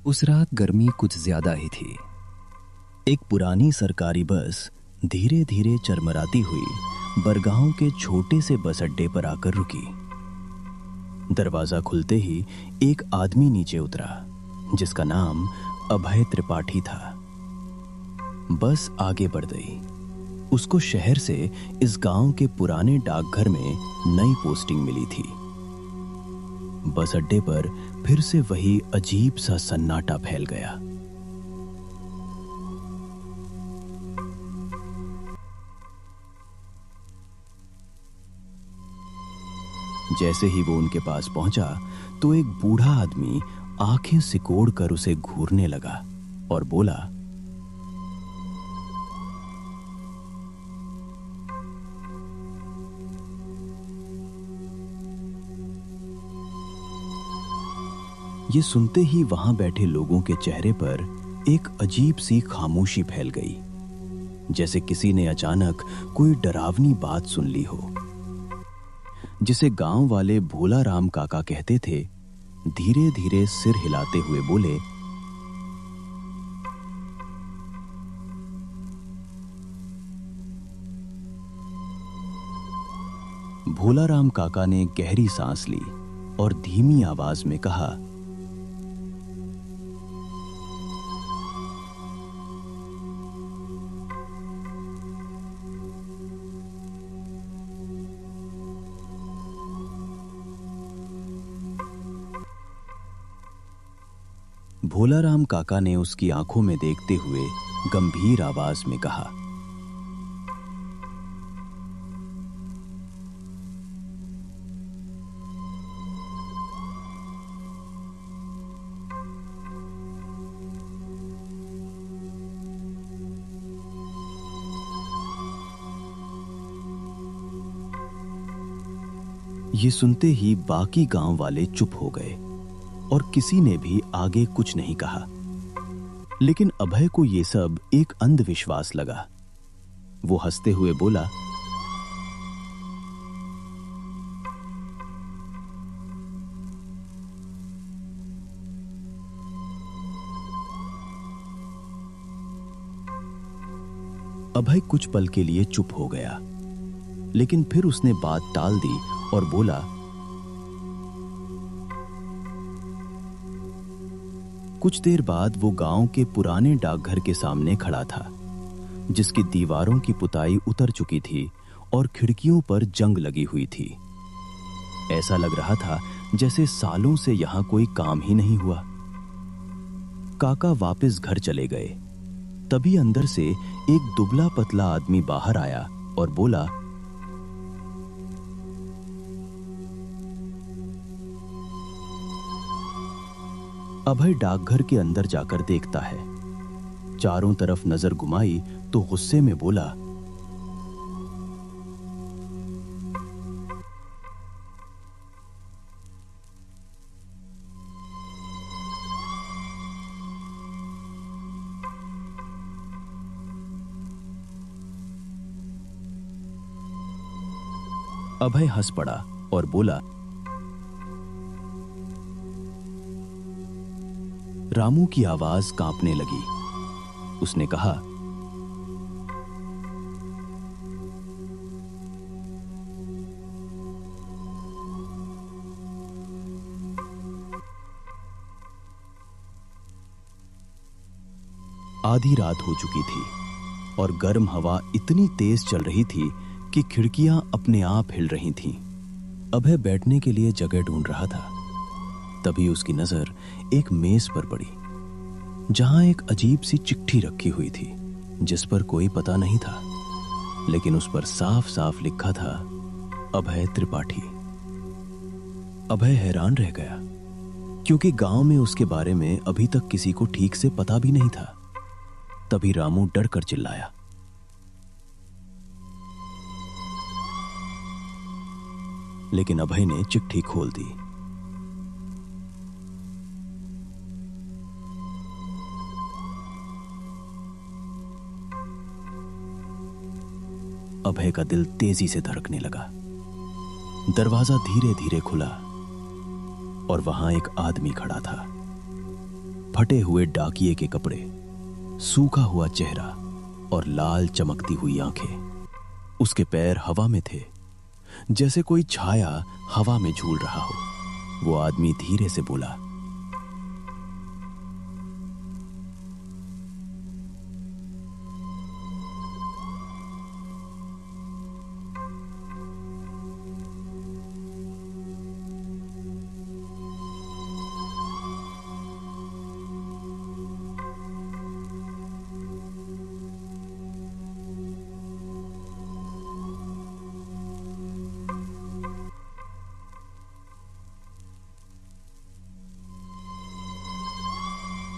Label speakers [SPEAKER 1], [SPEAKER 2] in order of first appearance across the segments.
[SPEAKER 1] उस रात गर्मी कुछ ज्यादा ही थी। एक पुरानी सरकारी बस धीरे धीरे चरमराती हुई बरगांव के छोटे से बस अड्डे पर आकर रुकी। दरवाजा खुलते ही एक आदमी नीचे उतरा जिसका नाम अभय त्रिपाठी था। बस आगे बढ़ गई। उसको शहर से इस गांव के पुराने डाकघर में नई पोस्टिंग मिली थी। बस अड्डे पर फिर से वही अजीब सा सन्नाटा फैल गया। जैसे ही वो उनके पास पहुंचा तो एक बूढ़ा आदमी आंखें सिकोड़ कर उसे घूरने लगा और बोला, ये सुनते ही वहां बैठे लोगों के चेहरे पर एक अजीब सी खामोशी फैल गई, जैसे किसी ने अचानक कोई डरावनी बात सुन ली हो। जिसे गांव वाले भोला राम काका कहते थे, धीरे धीरे सिर हिलाते हुए बोले, भोला राम काका ने गहरी सांस ली और धीमी आवाज में कहा, भोला राम काका ने उसकी आंखों में देखते हुए गंभीर आवाज में कहा, ये सुनते ही बाकी गांव वाले चुप हो गए और किसी ने भी आगे कुछ नहीं कहा। लेकिन अभय को ये सब एक अंधविश्वास लगा। वो हंसते हुए बोला, अभय कुछ पल के लिए चुप हो गया, लेकिन फिर उसने बात टाल दी और बोला, कुछ देर बाद वो गांव के पुराने डाकघर के सामने खड़ा था, जिसकी दीवारों की पुताई उतर चुकी थी और खिड़कियों पर जंग लगी हुई थी। ऐसा लग रहा था जैसे सालों से यहां कोई काम ही नहीं हुआ। काका वापस घर चले गए। तभी अंदर से एक दुबला पतला आदमी बाहर आया और बोला, अभय डाकघर के अंदर जाकर देखता है। चारों तरफ नजर घुमाई तो गुस्से में बोला, अभय हंस पड़ा और बोला, रामू की आवाज कांपने लगी। उसने कहा, आधी रात हो चुकी थी और गर्म हवा इतनी तेज चल रही थी कि खिड़कियां अपने आप हिल रही थीं। अभय बैठने के लिए जगह ढूंढ रहा था। तभी उसकी नजर एक मेज पर पड़ी, जहां एक अजीब सी चिट्ठी रखी हुई थी, जिस पर कोई पता नहीं था, लेकिन उस पर साफ साफ लिखा था, अभय त्रिपाठी। अभय हैरान रह गया, क्योंकि गांव में उसके बारे में अभी तक किसी को ठीक से पता भी नहीं था। तभी रामू डर कर चिल्लाया, लेकिन अभय ने चिट्ठी खोल दी। अभय का दिल तेजी से धड़कने लगा। दरवाजा धीरे धीरे खुला और वहां एक आदमी खड़ा था। फटे हुए डाकिये के कपड़े, सूखा हुआ चेहरा और लाल चमकती हुई आंखें। उसके पैर हवा में थे, जैसे कोई छाया हवा में झूल रहा हो। वो आदमी धीरे से बोला,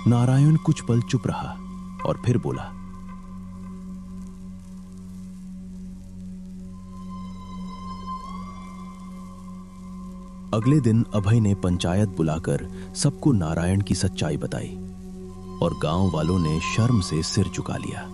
[SPEAKER 1] नारायण कुछ पल चुप रहा और फिर बोला, अगले दिन अभय ने पंचायत बुलाकर सबको नारायण की सच्चाई बताई और गांव वालों ने शर्म से सिर झुका लिया।